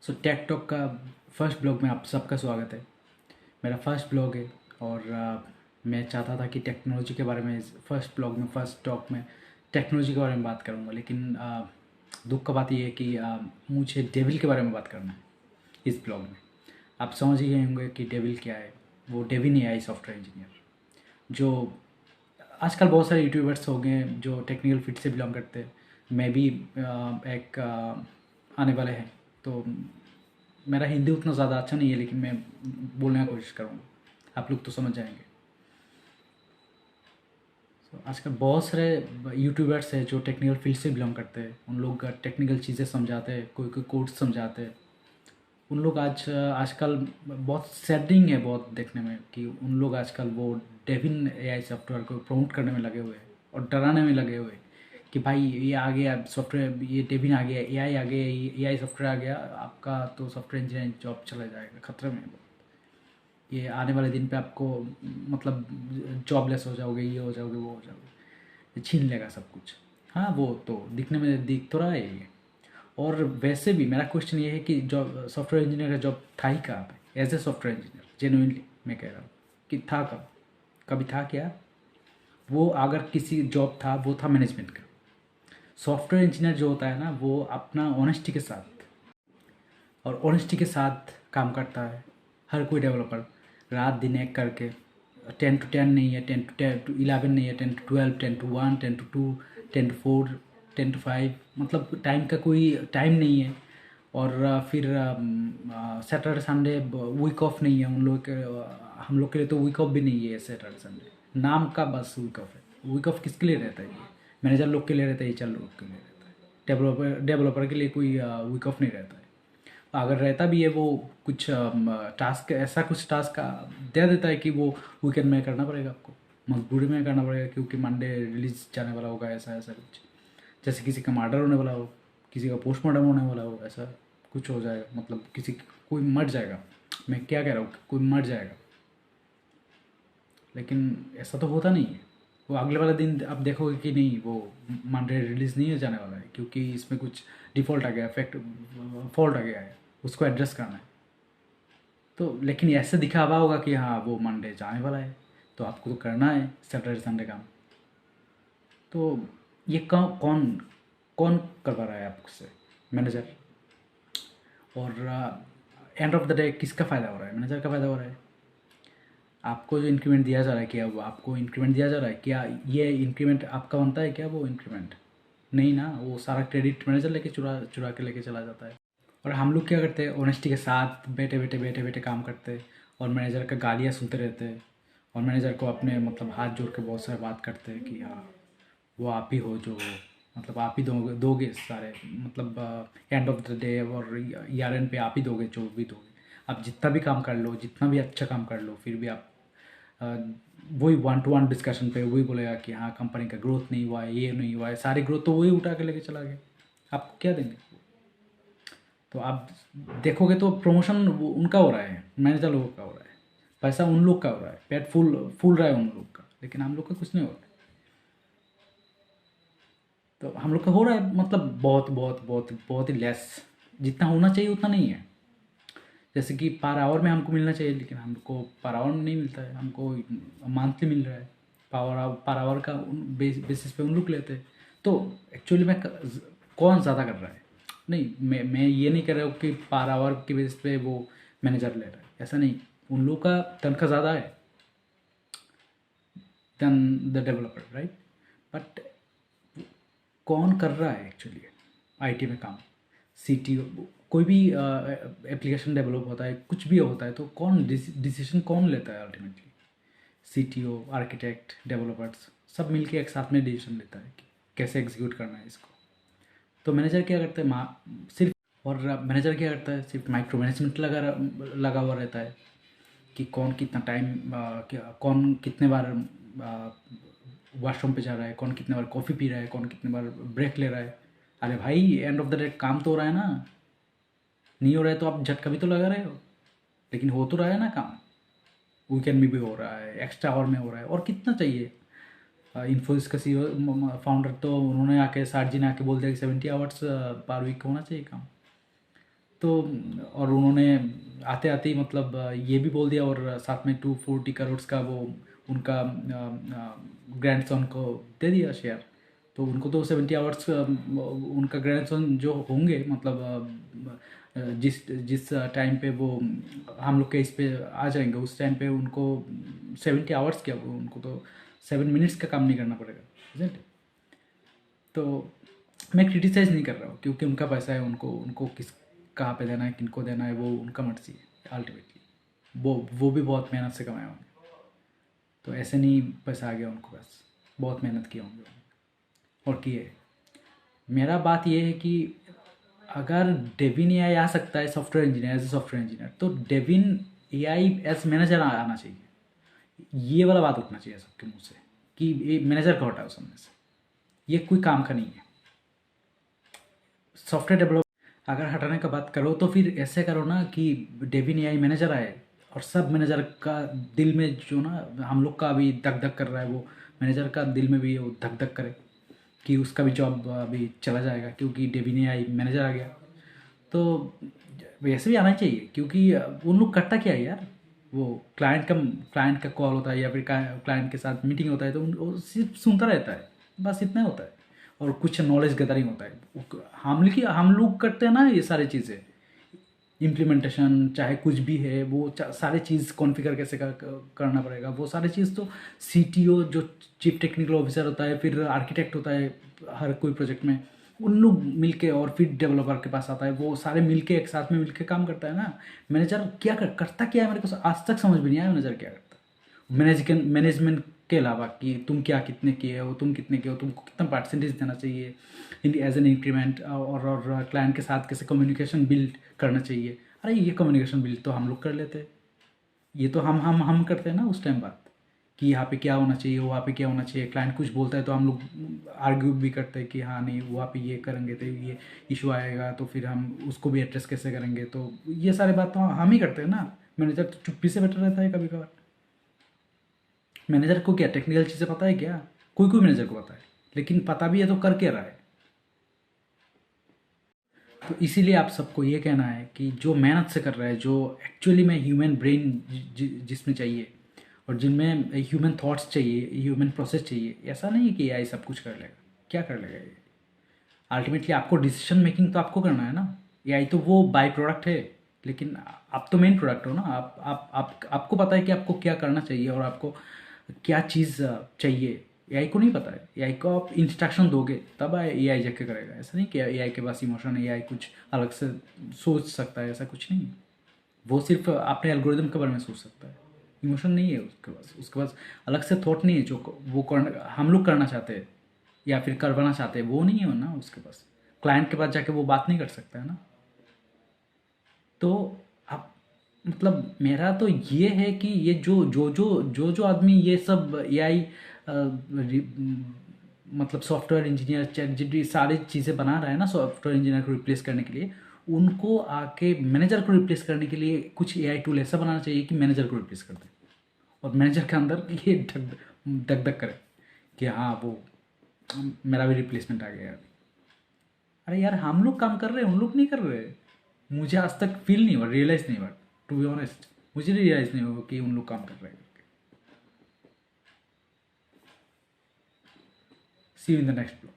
Take talk का first blog में आप सबका स्वागत है। मेरा फर्स्ट ब्लॉग है और मैं चाहता था कि टेक्नोलॉजी के बारे में फर्स्ट ब्लॉग में फर्स्ट टॉक में टेक्नोलॉजी के बारे में बात करूँगा, लेकिन दुख का बात यह है कि मुझे डेविल के बारे में बात करना है इस ब्लॉग में। आप समझ ही गए होंगे कि डेविल क्या है। वो डेविन एआई सॉफ्टवेयर इंजीनियर, जो आजकल बहुत सारे यूट्यूबर्स हो गए जो टेक्निकल फील्ड से बिलोंग करते हैं। मैं भी एक आने वाले हैं, तो मेरा हिंदी उतना ज़्यादा अच्छा नहीं है, लेकिन मैं बोलने की कोशिश करूँगा, आप लोग तो समझ जाएंगे। आजकल बहुत सारे यूट्यूबर्स हैं जो टेक्निकल फील्ड से बिलोंग करते हैं। उन लोग टेक्निकल चीज़ें समझाते हैं, कोई कोई कोड्स समझाते हैं। उन लोग आजकल बहुत सैडिंग है बहुत देखने में कि उन लोग आजकल वो डेविन एआई सॉफ्टवेयर को प्रमोट करने में लगे हुए हैं और डराने में लगे हुए हैं कि भाई ये आ गया सॉफ्टवेयर, ये डेविन आ गया, एआई आ गया, एआई सॉफ्टवेयर आ गया, आपका तो सॉफ्टवेयर इंजीनियरिंग जॉब चला जाएगा, खतरे में है बहुत। ये आने वाले दिन पे आपको मतलब जॉबलेस हो जाओगे, ये हो जाओगे, वो हो जाओगे, ये छीन लेगा सब कुछ। हाँ, वो तो दिखने में दिख तो रहा है ये। और वैसे भी मेरा क्वेश्चन ये है कि जॉब सॉफ्टवेयर इंजीनियर का जॉब था ही कहाँ पे as a software engineer. Genuinely मैं कह रहा हूँ कि था कब, कभी था क्या? वो अगर किसी जॉब था वो था मैनेजमेंट का। सॉफ्टवेयर इंजीनियर जो होता है ना, वो अपना ऑनेस्टी के साथ और ऑनेस्टी के साथ काम करता है। हर कोई डेवलपर रात दिन एक करके 10 to 10 नहीं है, 10 to 11 नहीं है, 10 to 12, 10 to 1, 10 to 2, 10 to 4, 10 to 5, मतलब टाइम का कोई टाइम नहीं है। और फिर सैटरडे संडे वीक ऑफ नहीं है उन लोग के। हम लोग के लिए तो वीक ऑफ भी नहीं है सैटरडे संडे, नाम का बस वीक ऑफ है। वीक ऑफ किसके लिए रहता है? ये मैनेजर लोग के लिए रहता है, एचआर लोग के लिए रहता है। डेवलपर के लिए कोई वीक ऑफ नहीं रहता है। अगर रहता भी है वो कुछ टास्क, ऐसा कुछ टास्क दे देता है कि वो वीकेंड में करना पड़ेगा आपको, मजबूरी में करना पड़ेगा, क्योंकि मंडे रिलीज जाने वाला होगा, ऐसा ऐसा कुछ। जैसे किसी का मर्डर होने वाला हो, किसी का पोस्टमार्टम होने वाला हो, ऐसा कुछ हो जाएगा, मतलब कोई मर जाएगा। मैं क्या कह रहा हूँ, कोई मर जाएगा, लेकिन ऐसा तो होता नहीं है। वो अगले वाला दिन आप देखोगे कि नहीं, वो मंडे रिलीज़ नहीं हो जाने वाला है, क्योंकि इसमें कुछ डिफ़ॉल्ट आ गया, फॉल्ट आ गया है, उसको एड्रेस करना है। तो लेकिन ऐसे दिखावा होगा कि हाँ वो मंडे जाने वाला है, तो आपको तो करना है सैटरडे संडे काम। तो ये कौन कौन करवा रहा है आपसे? मैनेजर। और एंड ऑफ द डे किसका फ़ायदा हो रहा है? मैनेजर का फ़ायदा हो रहा है। आपको जो इंक्रीमेंट दिया जा रहा है, क्या वो आपको इंक्रीमेंट दिया जा रहा है? क्या ये इंक्रीमेंट आपका बनता है क्या? वो इंक्रीमेंट नहीं ना, वो सारा क्रेडिट मैनेजर लेके चुरा चुरा के लेके चला जाता है। और हम लोग क्या करते हैं, ऑनेस्टी के साथ बैठे बैठे काम करते हैं और मैनेजर का गालियाँ सुनते रहते हैं। और मैनेजर को अपने मतलब हाथ जोड़ के बहुत सारे बात करते हैं कि हाँ वो आप ही हो, जो मतलब आप ही दोगे सारे, मतलब एंड ऑफ द डे और ईयर एंड पे आप ही दोगे जो भी दोगे। आप जितना भी काम कर लो, जितना भी अच्छा काम कर लो, फिर भी आप अ, वही 1 to 1 डिस्कशन पे वही बोलेगा कि हाँ कंपनी का ग्रोथ नहीं हुआ है, ये नहीं हुआ है, सारी ग्रोथ तो वही उठा के लेके चला गया, आपको क्या देंगे? तो आप देखोगे तो प्रमोशन उनका हो रहा है, मैनेजर लोगों का हो रहा है, पैसा उन लोग का हो रहा है, पेट फूल फूल रहा है उन लोग का, लेकिन हम लोग का कुछ नहीं हो रहा है। तो हम लोग का हो रहा है, मतलब बहुत बहुत बहुत बहुत ही लेस, जितना होना चाहिए उतना नहीं है। जैसे कि पर आवर में हमको मिलना चाहिए, लेकिन हमको पर आवर में नहीं मिलता है, हमको मंथली मिल रहा है। पर आवर का बेसिस पे उन लोग लेते हैं। तो एक्चुअली में कौन ज़्यादा कर रहा है? नहीं, मैं ये नहीं कह रहा हूँ कि पर आवर की बेसिस पे वो मैनेजर ले रहा है, ऐसा नहीं। उन लोग का तनख्वाह ज़्यादा है than the developer, right? But कौन कर रहा है एक्चुअली आईटी में काम? सीटीओ। कोई भी एप्लीकेशन डेवलप होता है, कुछ भी होता है, तो कौन डिसीजन कौन लेता है अल्टीमेटली? सीटीओ, आर्किटेक्ट, डेवलपर्स सब मिलके एक साथ में डिसीजन लेता है कि कैसे एग्जीक्यूट करना है इसको। तो मैनेजर क्या करता है, सिर्फ, और मैनेजर क्या करता है, सिर्फ माइक्रो मैनेजमेंट लगा हुआ रहता है कि कौन कितना टाइम, कौन कितने बार वॉशरूम पे जा रहा है, कौन कितने बार कॉफ़ी पी रहा है, कौन कितने बार ब्रेक ले रहा है। अरे भाई, एंड ऑफ द डे काम तो हो रहा है ना। नहीं हो रहा है तो आप झटका भी तो लगा रहे हो, लेकिन हो तो रहा है ना काम। वीकेंड में भी हो रहा है, एक्स्ट्रा आवर में हो रहा है, और कितना चाहिए? इन्फोसिस का सीईओ फाउंडर तो उन्होंने आके 60 जी ने आके बोल दिया कि 70 आवर्स पर वीक होना चाहिए काम। तो और उन्होंने आते आते ही मतलब ये भी बोल दिया, और साथ में 240 करोड़ का वो उनका ग्रैंड सन को दे दिया शेयर। तो उनको तो 70 आवर्स उनका ग्रैंड सन जो होंगे, मतलब जिस जिस टाइम पे वो हम लोग के इस पे आ जाएंगे, उस टाइम पे उनको 70 आवर्स क्या, वो उनको तो 7 मिनट्स का काम नहीं करना पड़ेगा, isn't it? तो मैं क्रिटिसाइज़ नहीं कर रहा हूँ, क्योंकि उनका पैसा है, उनको उनको किस कहाँ पे देना है, किनको देना है, वो उनका मर्जी है अल्टीमेटली। वो भी बहुत मेहनत से कमाए होंगे, तो ऐसे नहीं पैसा आ गया उनको, बस बहुत मेहनत किए होंगे और किए। मेरा बात ये है कि अगर डेविन एआई आ सकता है software engineer, as a software engineer, तो डेविन एआई एज मैनेजर आना चाहिए। ये वाला बात उठना चाहिए सबके मुंह से कि ये मैनेजर का हटाओ सामने से, ये कोई काम का नहीं है। सॉफ्टवेयर डेवलप अगर हटाने का बात करो तो फिर ऐसे करो ना कि डेविन एआई मैनेजर आए, और सब मैनेजर का दिल में जो ना हम लोग का अभी धक धक कर रहा है, वो मैनेजर का दिल में भी वो धक धक करे कि उसका भी जॉब अभी चला जाएगा क्योंकि डेविन एआई मैनेजर आ गया। तो वैसे भी आना चाहिए, क्योंकि उन लोग करता क्या है यार, वो क्लाइंट का कॉल होता है या फिर क्लाइंट के साथ मीटिंग होता है, तो वो सिर्फ सुनता रहता है, बस इतना होता है। और कुछ नॉलेज गैदरिंग होता है। हम लोग करते हैं ना ये सारी चीज़ें, इम्प्लीमेंटेशन चाहे कुछ भी है, वो सारे चीज़ कॉन्फ़िगर कैसे करना पड़ेगा, वो सारी चीज़ तो सीटीओ जो चीफ टेक्निकल ऑफिसर होता है, फिर आर्किटेक्ट होता है हर कोई प्रोजेक्ट में, उन लोग मिलके, और फिर डेवलपर के पास आता है, वो सारे मिलके एक साथ में मिलके काम करता है ना। मैनेजर क्या करता क्या है, मेरे को आज तक समझ भी नहीं आया मैनेजर क्या करता है मैनेजमेंट के अलावा, कि तुम क्या कितने किए हो, तुम कितने किए हो, तुमको कितना परसेंटेज देना चाहिए एज एन इंक्रीमेंट, और क्लाइंट के साथ कैसे कम्युनिकेशन बिल्ड करना चाहिए। अरे ये कम्युनिकेशन बिल्ड तो हम लोग कर लेते हैं, ये तो हम करते हैं ना उस टाइम बात, कि यहाँ पे क्या होना चाहिए, वहाँ पे क्या होना चाहिए। क्लाइंट कुछ बोलता है तो हम लोग आर्ग्यू भी करते हैं कि हाँ नहीं, वहाँ पे ये करेंगे तो ये इशू आएगा, तो फिर हम उसको भी एड्रेस कैसे करेंगे। तो ये सारे बात तो हम ही करते हैं ना। मैनेजर तो चुप्पी से बैठा रहता है कभी कभार। मैनेजर को क्या टेक्निकल चीज़ें पता है क्या? कोई कोई मैनेजर को पता है, लेकिन पता भी है तो कर क्या रहा है। तो इसीलिए आप सबको ये कहना है कि जो मेहनत से कर रहा है, जो एक्चुअली में ह्यूमन ब्रेन जिसमें चाहिए, और जिनमें ह्यूमन थॉट्स चाहिए, ह्यूमन प्रोसेस चाहिए, ऐसा नहीं है कि एआई सब कुछ कर लेगा। क्या कर लेगा ये? अल्टीमेटली आपको डिसीजन मेकिंग तो आपको करना है ना। एआई तो वो बाय प्रोडक्ट है, लेकिन आप तो मेन प्रोडक्ट हो ना। आपको पता है कि आपको क्या करना चाहिए और आपको क्या चीज़ चाहिए। एआई को नहीं पता है। एआई को आप इंस्ट्रक्शन दोगे तब एआई जाके करेगा। ऐसा नहीं कि एआई के पास इमोशन है, एआई कुछ अलग से सोच सकता है, ऐसा कुछ नहीं है। वो सिर्फ अपने एल्गोरिदम के बारे में सोच सकता है, इमोशन नहीं है उसके पास अलग से थॉट नहीं है जो वो हम लोग करना चाहते हैं या फिर करवाना चाहते हैं, वो नहीं है ना उसके पास। क्लाइंट के पास जाके वो बात नहीं कर सकता है ना। तो अब मतलब मेरा तो ये है कि ये जो आदमी ये सब एआई मतलब सॉफ्टवेयर इंजीनियर, चैट जीपीटी सारी चीज़ें बना रहा है ना सॉफ्टवेयर इंजीनियर को रिप्लेस करने के लिए, उनको आके मैनेजर को रिप्लेस करने के लिए कुछ एआई टूल ऐसा बनाना चाहिए कि मैनेजर को रिप्लेस कर दे, और मैनेजर के अंदर ये धक धक करे कि हाँ वो मेरा भी रिप्लेसमेंट आ गया अभी। अरे यार हम लोग काम कर रहे हैं, उन लोग नहीं कर रहे। मुझे आज तक फील नहीं हुआ, रियलाइज़ नहीं हुआ, टू बी ऑनेस्ट मुझे रियलाइज़ नहीं हुआ कि उन लोग काम कर रहे हैं। See you in the next blog.